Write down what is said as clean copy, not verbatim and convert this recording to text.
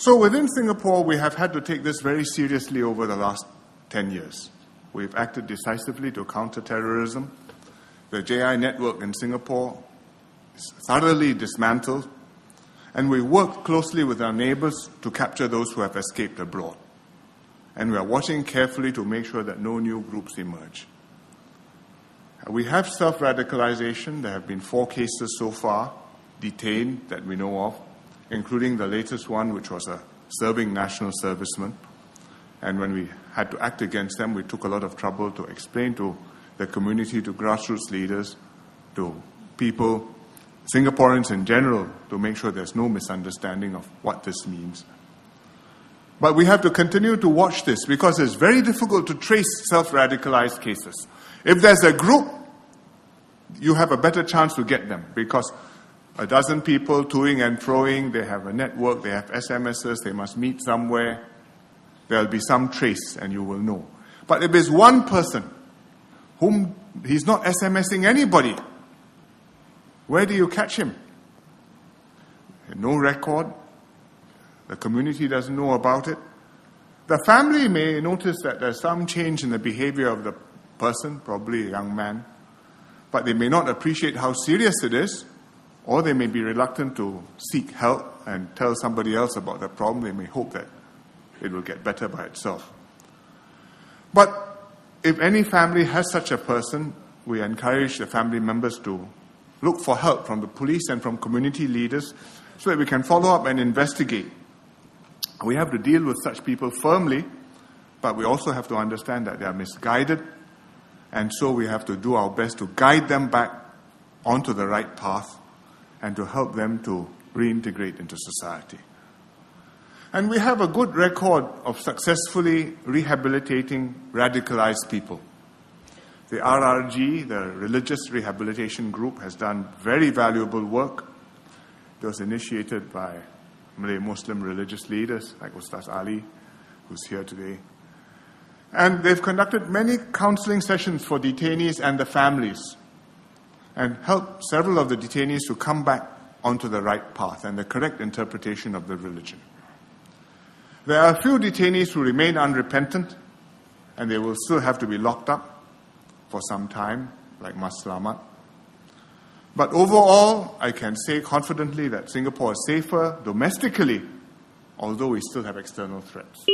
So within Singapore, we have had to take this very seriously over the last 10 years. We've acted decisively to counter terrorism. The JI network in Singapore is thoroughly dismantled, and we work closely with our neighbors to capture those who have escaped abroad. And we are watching carefully to make sure that no new groups emerge. We have self-radicalisation. There have been 4 cases so far, detained, that we know of, including the latest one, which was a serving national serviceman. And when we had to act against them, we took a lot of trouble to explain to the community, to grassroots leaders, to people, Singaporeans in general, to make sure there's no misunderstanding of what this means. But we have to continue to watch this because it's very difficult to trace self-radicalized cases. If there's a group, you have a better chance to get them because a dozen people toing and froing, they have a network, they have SMSs, they must meet somewhere. There'll be some trace and you will know. But if it's one person whom he's not SMSing anybody, where do you catch him? No record. The community doesn't know about it. The family may notice that there's some change in the behavior of the person, probably a young man, but they may not appreciate how serious it is, or they may be reluctant to seek help and tell somebody else about the problem. They may hope that it will get better by itself. But if any family has such a person, we encourage the family members to look for help from the police and from community leaders so that we can follow up and investigate. We have to deal with such people firmly, but we also have to understand that they are misguided, and so we have to do our best to guide them back onto the right path and to help them to reintegrate into society. And we have a good record of successfully rehabilitating radicalized people. The RRG, the Religious Rehabilitation Group, has done very valuable work. It was initiated by Malay Muslim religious leaders like Ustaz Ali, who's here today. And they've conducted many counseling sessions for detainees and the families and helped several of the detainees to come back onto the right path and the correct interpretation of the religion. There are a few detainees who remain unrepentant and they will still have to be locked up for some time, like Mas Slamat. But overall, I can say confidently that Singapore is safer domestically, although we still have external threats.